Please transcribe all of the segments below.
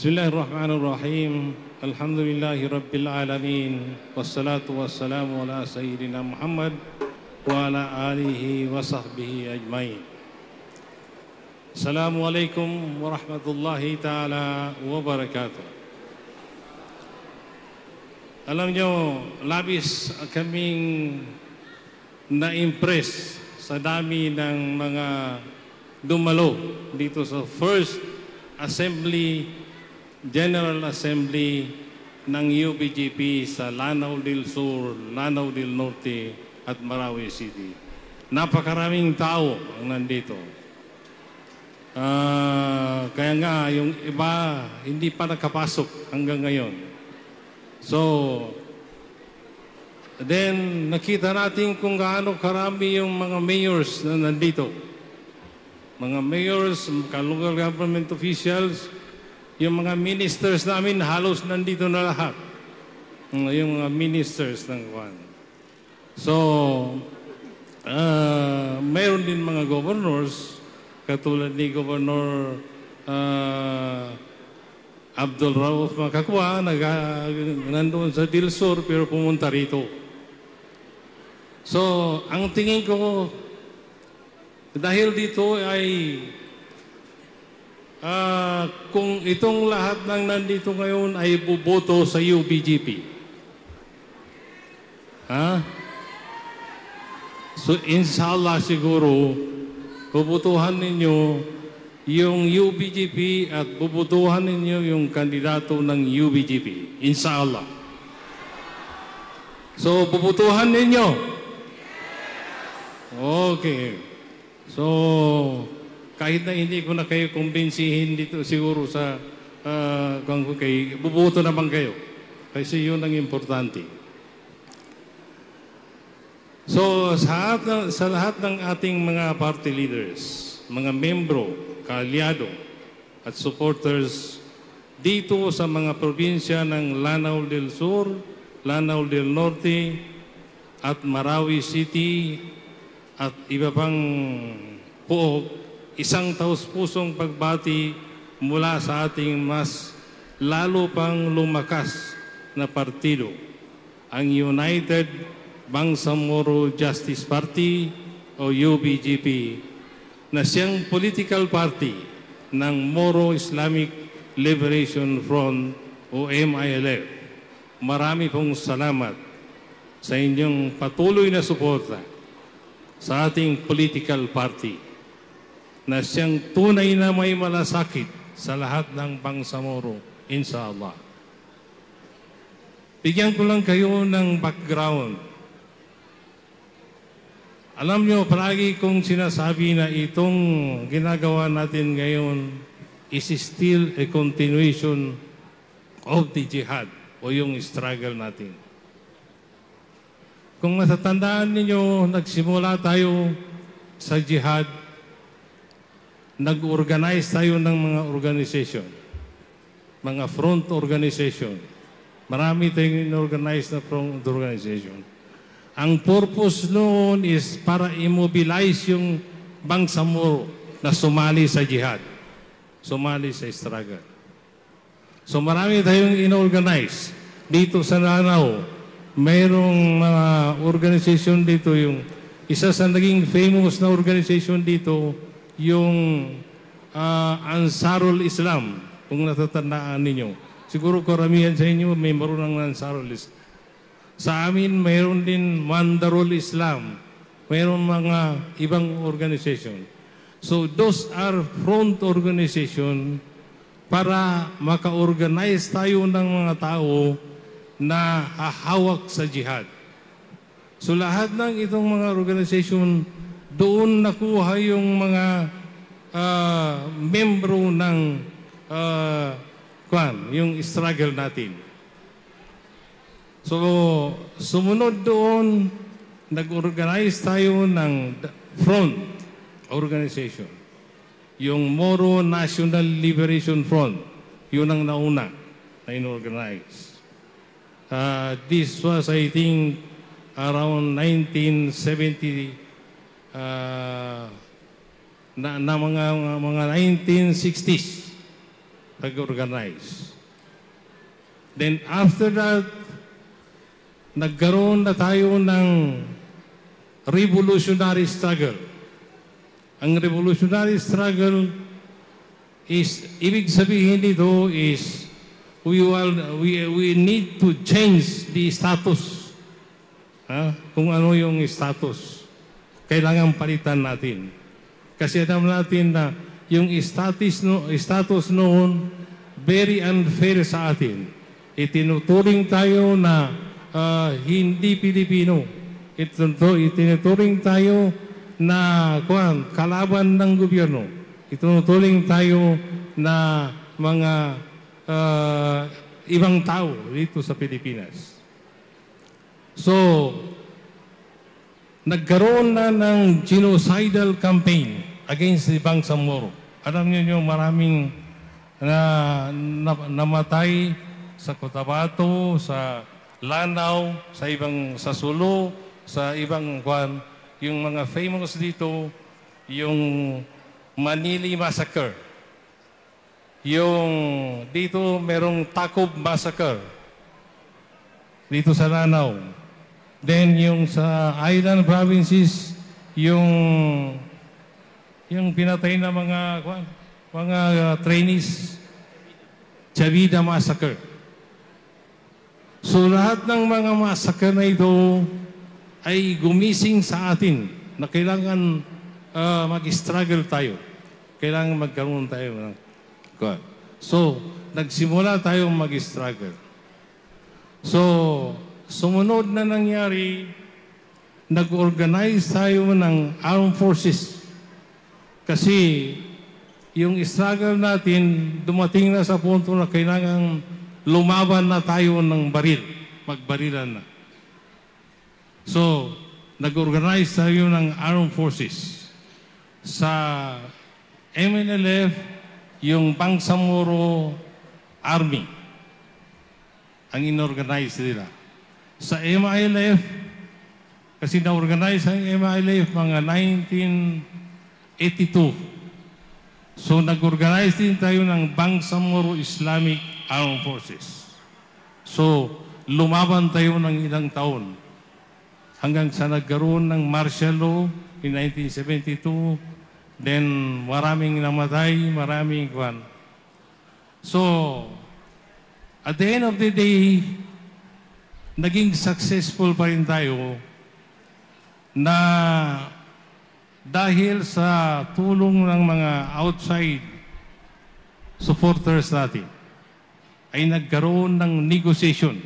Bismillahirrahmanirrahim. Alhamdulillahi Rabbil Alamin. Wassalatu wassalamu ala Sayyidina Muhammad wa ala alihi wa sahbihi ajmain. Assalamualaikum warahmatullahi ta'ala wabarakatuh. Alam nyo, labis kaming na-impress sa dami ng mga dumalo dito sa First Assembly, General Assembly ng UBGP sa Lanao del Sur, Lanao del Norte at Marawi City. Napakaraming tao ang nandito. Kaya nga, yung iba hindi pa nakapasok hanggang ngayon. So, then nakita natin kung gaano karami yung mga mayors na nandito. Mga mayors, local government officials, yung mga ministers namin halos nandito na lahat. Yung mga ministers ng Juan. So, mayroon din mga governors, katulad ni Governor Abdul Rauf Makakwa, nandoon sa Dilsur pero pumunta rito. So, ang tingin ko, dahil dito ay kung itong lahat ng nandito ngayon ay buboto sa UBGP. So, inshallah siguro, bubutuhan ninyo yung UBGP at bubutuhan ninyo yung kandidato ng UBGP. Inshallah. So, bubutuhan ninyo. Okay. So, kahit na hindi ko na kayo kumbinsihin dito siguro sa bubuto naman kayo. Kasi yun ang importante. So, sa lahat ng ating mga party leaders, mga membro, kaalyado, at supporters dito sa mga probinsya ng Lanao del Sur, Lanao del Norte, at Marawi City, at iba pang puok, isang taus-pusong pagbati mula sa ating mas lalo pang lumakas na partido, ang United Bangsamoro Justice Party o UBGP, na siyang political party ng Moro Islamic Liberation Front o MILF. Marami pong salamat sa inyong patuloy na suporta sa ating political party na siyang tunay na may malasakit sa lahat ng Bangsamoro, inshallah. Bigyan ko lang kayo ng background. Alam nyo, palagi kong sinasabi na itong ginagawa natin ngayon is still a continuation of the jihad o yung struggle natin. Kung matatandaan ninyo, nagsimula tayo sa jihad, nag-organize tayo ng mga organization, mga front organization. Marami tayong in-organize na front organization. Ang purpose noon is para immobilize yung Bangsamoro na sumali sa jihad, sumali sa struggle. So marami tayong in-organize dito sa Lanao. Mayroong mga organization dito, yung isa sa naging famous na organization dito, yung Ansarul Islam, kung natatandaan ninyo. Siguro karamihan sa inyo may marunong ng Ansarul Islam. Sa amin, mayroon din Mandarul Islam. Mayroon mga ibang organization. So those are front organization para maka-organize tayo ng mga tao na hahawak sa jihad. So lahat ng itong mga organization, doon nakuha yung mga membro ng yung struggle natin. So sumunod doon, nag-organize tayo ng front organization. Yung Moro National Liberation Front, yun ang nauna na in-organize. This was, I think, around 1970, na mga 1960s. nag-organize. Then after that, nagkaroon na tayo ng revolutionary struggle. Ang revolutionary struggle is, ibig sabihin nito is, we need to change the status. Kung ano yung status. Kailangan palitan natin. Kasi alam natin na yung status noon, very unfair sa atin. Itinuturing tayo na hindi Pilipino. Itinuturing tayo na kalaban ng gobyerno. Itinuturing tayo na mga ibang tao dito sa Pilipinas. So, nagkaroon na ng genocidal campaign against the Bangsamoro. Alam niyo maraming namatay sa Cotabato, sa Lanao, sa Sulu, sa ibang yung mga famous dito, yung Manili Massacre. Yung dito merong Tacob Massacre. Dito sa Lanao. Then yung sa island provinces, yung pinatay na mga trainees, Chavida Massacre. So lahat ng mga massacre na ito ay gumising sa atin na kailangan mag-struggle tayo. Kailangan magkaroon tayo ng So, nagsimula tayong mag-struggle. So, sumunod na nangyari, nag-organize tayo ng armed forces. Kasi yung struggle natin, dumating na sa punto na kailangan lumaban na tayo ng baril. Magbarilan na. So, nag-organize tayo ng armed forces. Sa MNLF, yung Bangsamoro Army ang inorganize nila. Sa MILF, kasi na-organize ang MILF mga 1982. So nag-organize din tayo ng Bangsamoro Islamic Armed Forces. So lumaban tayo ng ilang taon hanggang sa nagkaroon ng martial law in 1972. Then, maraming namatay, maraming kwan. So, at the end of the day, naging successful pa rin tayo na dahil sa tulong ng mga outside supporters natin, ay nagkaroon ng negotiation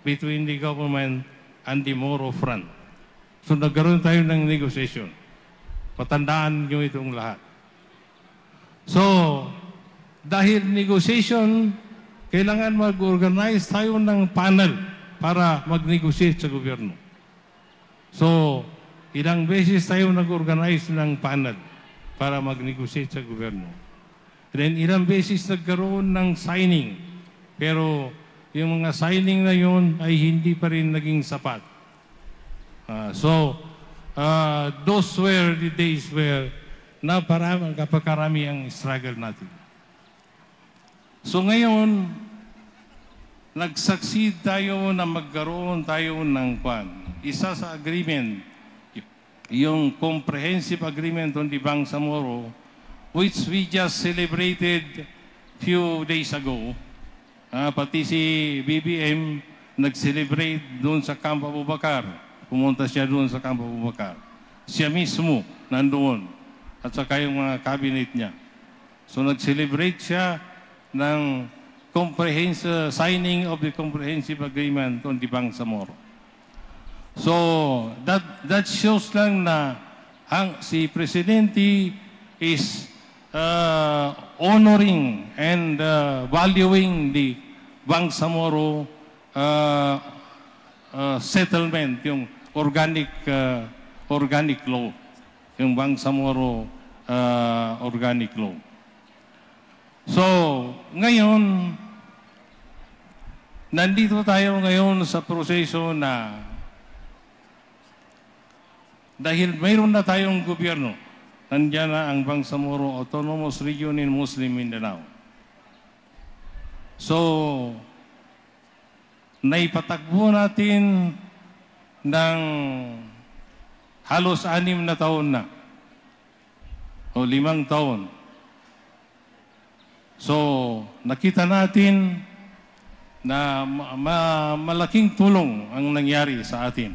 between the government and the Moro Front. So, nagkaroon tayo ng negotiation. Patandaan nyo itong lahat. So, dahil negotiation, kailangan mag-organize tayo ng panel para mag-negotiate sa gobyerno. So, ilang beses tayo nag-organize ng panel para mag-negotiate sa gobyerno. Then, ilang beses nagkaroon ng signing. Pero, yung mga signing na yun ay hindi pa rin naging sapat. Those were the days where kapakarami ang struggle natin. So ngayon, nag-succeed tayo na magkaroon tayo ng isa sa agreement, yung Comprehensive Agreement on the Bangsamoro, which we just celebrated few days ago. Pati si BBM nag-celebrate doon sa Camp Abubakar. Pumunta siya doon sa Camp Abubakar. Siya mismo nandoon at saka yung mga cabinet niya. So nag-celebrate siya ng signing of the Comprehensive Agreement on the Bangsamoro. So that shows lang na si Presidente is honoring and valuing the Bangsamoro settlement, yung organic law, yung Bangsamoro organic law. So, ngayon, nandito tayo ngayon sa proseso na dahil mayroon na tayong gobyerno, nandiyan na ang Bangsamoro Autonomous Region in Muslim Mindanao. So, naipatakbo natin ng halos 6 na taon na o 5 taon. So, nakita natin na malaking tulong ang nangyari sa atin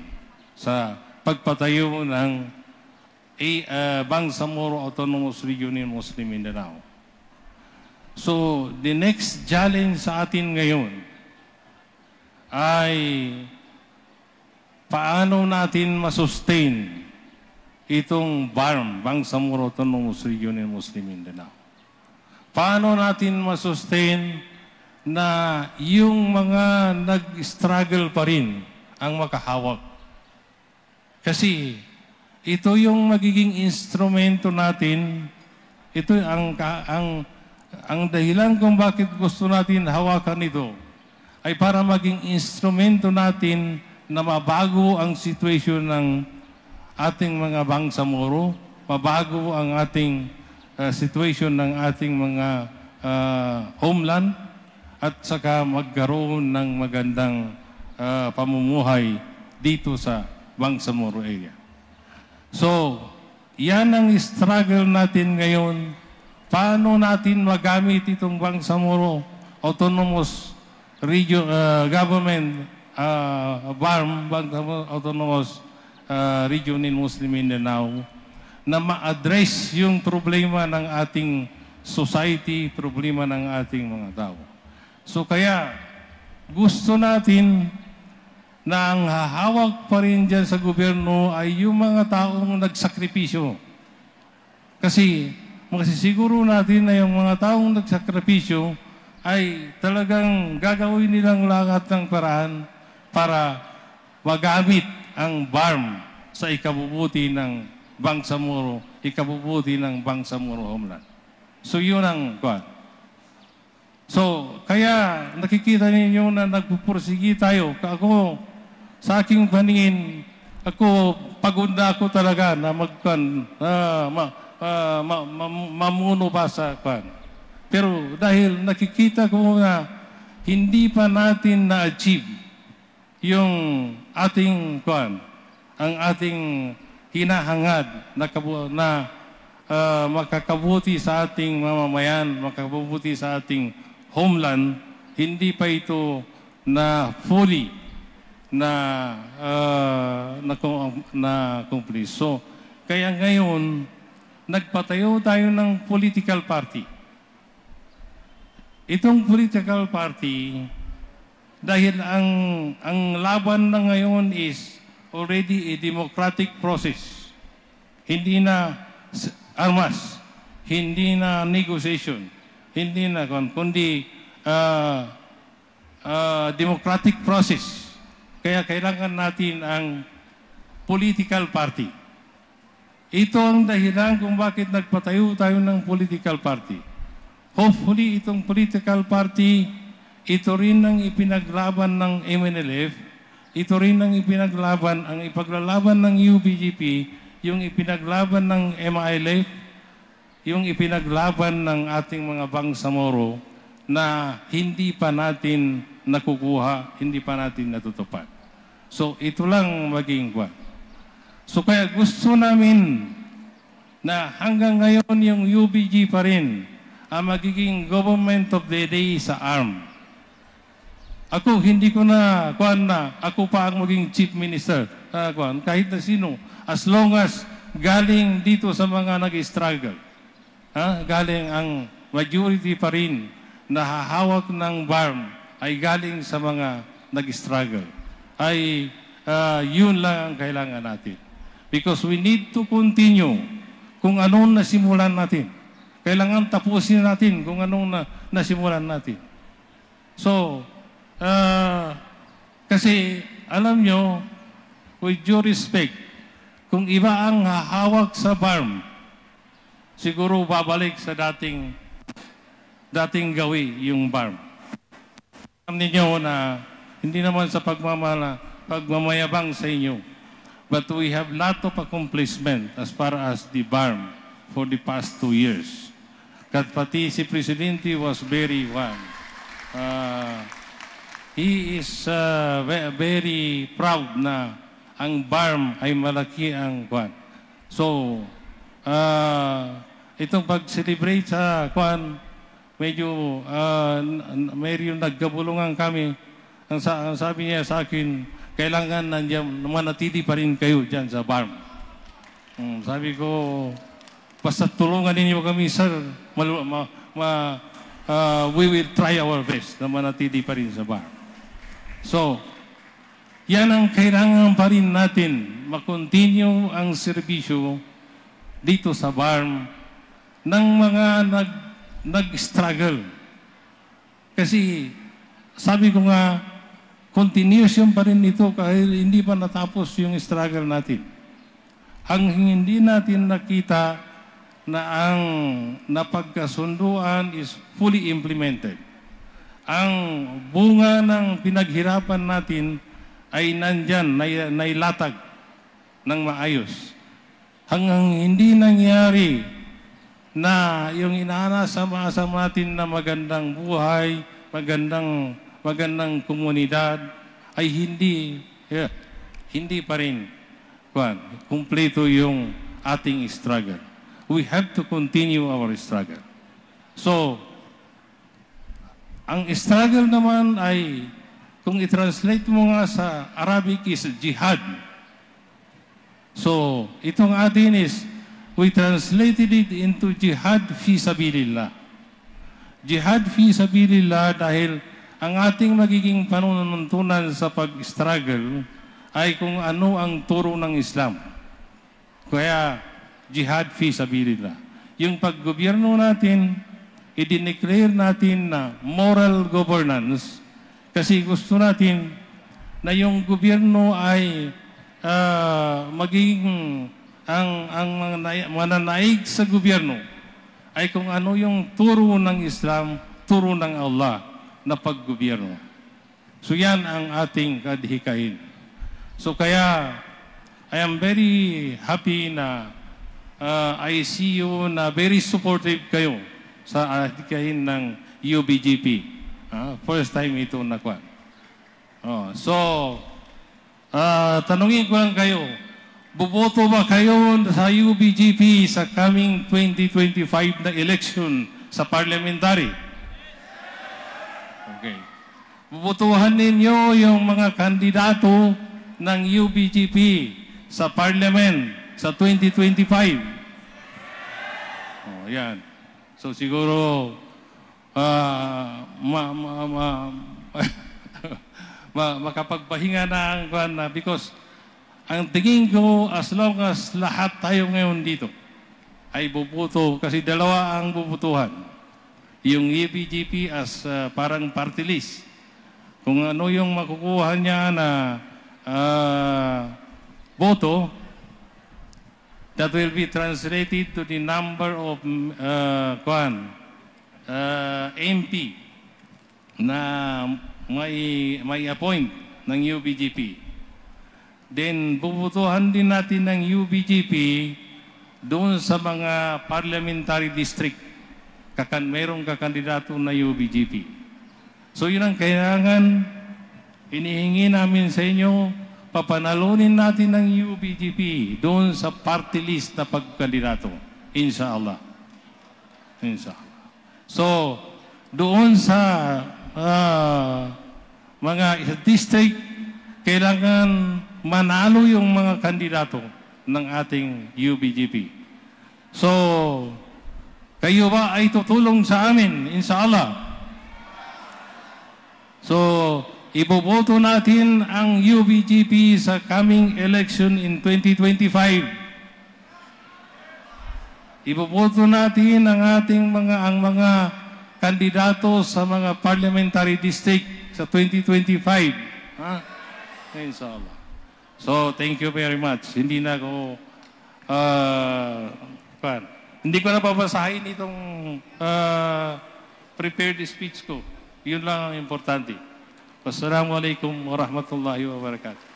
sa pagpatayo ng Bangsamoro Autonomous Region in Muslim Mindanao. So, the next challenge sa atin ngayon ay paano natin masustain itong BARM, Bangsamoro Autonomous Region in Muslim Mindanao. Paano natin masustain na yung mga nag-struggle pa rin ang makahawak? Kasi ito yung magiging instrumento natin, ito ang dahilan kung bakit gusto natin hawakan ito ay para maging instrumento natin na mabago ang situation ng ating mga Bangsamoro, mabago ang ating situation ng ating mga homeland, at saka magkaroon ng magandang pamumuhay dito sa Bangsamoro area. So, yan ang struggle natin ngayon. Paano natin magamit itong Bangsamoro Autonomous Region Government BARM, Bangsamoro Autonomous Region in Muslim Mindanao, na ma-address yung problema ng ating society, problema ng ating mga tao. So kaya gusto natin na ang hahawak pa rin dyan sa gobyerno ay yung mga taong nagsakripisyo. Kasi masisiguro natin na yung mga taong nagsakripisyo ay talagang gagawin nilang lahat ng paraan para magamit ang BARM sa ikabubuti ng Bangsamoro, ikabubuti ng Bangsamoro homeland. So yun ang kuwan. So kaya nakikita ninyo na nagpupursigi tayo. Ako, sa aking paningin, ako pagod na ako talaga na mamuno pa sa kuwan. Pero dahil nakikita ko na hindi pa natin na-achieve yung ating kuwan, ang ating hinahangad na makakabuti sa ating mamamayan, makakabuti sa ating homeland, hindi pa ito na fully na complete. So, kaya ngayon, nagpatayo tayo ng political party. Itong political party, dahil ang laban na ngayon is already a democratic process. Hindi na armas, hindi na negotiation, hindi na kundi democratic process. Kaya kailangan natin ang political party. Ito ang dahilan kung bakit nagpatayo tayo ng political party. Hopefully, itong political party, ito rin ang ipinaglaban ng MNLF. Ito rin ang ipaglalaban ng UBGP, yung ipinaglaban ng MILF, yung ipinaglaban ng ating mga Bangsamoro na hindi pa natin nakukuha, hindi pa natin natutupad. So, ito lang maging kwa. So, kaya gusto namin na hanggang ngayon yung UBG pa rin ang magiging government of the day sa ARM. Ako, hindi ko na, ako pa ang maging chief minister. Kahit na sino. As long as galing dito sa mga nag-struggle. Galing ang majority pa rin na hahawak ng BARM ay galing sa mga nag-struggle. Ay yun lang ang kailangan natin. Because we need to continue kung anong nasimulan natin. Kailangan tapusin natin kung anong nasimulan natin. So, kasi alam nyo, with due respect, kung iba ang hahawak sa BARM, siguro babalik sa dating gawi yung BARM. Alam niyo na hindi naman sa pagmamayabang sa inyo, but we have lot of accomplishment as far as the BARM for the past 2 years. Pati si Presidente was very uh, he is very proud na ang BARM ay malaki ang kwan. So, itong pag-celebrate sa kwan, medyo medyo nagkabulungan kami. Ang sabi niya sa akin, kailangan nandiyan manatili pa rin kayo dyan sa BARM. Sabi ko, basta tulungan ninyo kami, sir. We will try our best na manatili pa rin sa BARM. So, yan ang kailangan pa rin natin, makontinue ang serbisyo dito sa BARM ng mga nag-struggle. Kasi sabi ko nga, continuation pa rin ito kahit hindi pa natapos yung struggle natin. Ang hindi natin nakita na ang napagkasunduan is fully implemented. Ang bunga ng pinaghirapan natin ay nandyan, nailatag ng maayos. Hanggang hindi nangyari na yung inaasam-asam natin na magandang buhay, magandang komunidad, ay hindi pa rin kumpleto yung ating struggle. We have to continue our struggle. So, ang struggle naman ay, kung i-translate mo nga sa Arabic is jihad. So, itong atin is, we translated it into jihad fi sabilillah. Jihad fi sabilillah dahil ang ating magiging panununtunan sa pag-struggle ay kung ano ang turo ng Islam. Kaya, jihad fi sabilillah. Yung paggobyerno natin, i-declare natin na moral governance kasi gusto natin na yung gobyerno ay magiging ang mananaig sa gobyerno ay kung ano yung turo ng Islam, turo ng Allah na paggobyerno. So yan ang ating kadhikain. So kaya I am very happy na I see you na very supportive kayo sa kadhikain ng UBGP. First time ito nakuha. So, tanungin ko lang kayo, buboto ba kayo sa UBGP sa coming 2025 na election sa parliamentary? Okay. Bubotohan ninyo yung mga kandidato ng UBGP sa parliament sa 2025. Yan. So siguro makapagpahinga na ang kwan na because ang tingin ko as long as lahat tayo ngayon dito ay bubuto kasi dalawa ang bubutuhan. Yung UBGP as parang party list. Kung ano yung makukuha niya na boto, that will be translated to the number of MP na may appoint ng UBGP. Then, bubutuhan din natin ng UBGP doon sa mga parliamentary district. Merong kakandidato na UBGP. So, yun ang kailangan hinihingi namin sa inyo, papanalunin natin ng UBGP doon sa party list na pagkandidato. Inshallah. Inshallah. So, doon sa mga district, kailangan manalo yung mga kandidato ng ating UBGP. So, kayo ba ay tutulong sa amin? Inshallah. So, iboboto natin ang UBGP sa coming election in 2025. Iboboto natin ang ating mga kandidato sa mga parliamentary district sa 2025. Inshallah. So, thank you very much. Hindi na ako hindi ko na babasahin itong prepared speech ko. Yun lang ang importante. Wassalamualaikum warahmatullahi wabarakatuh.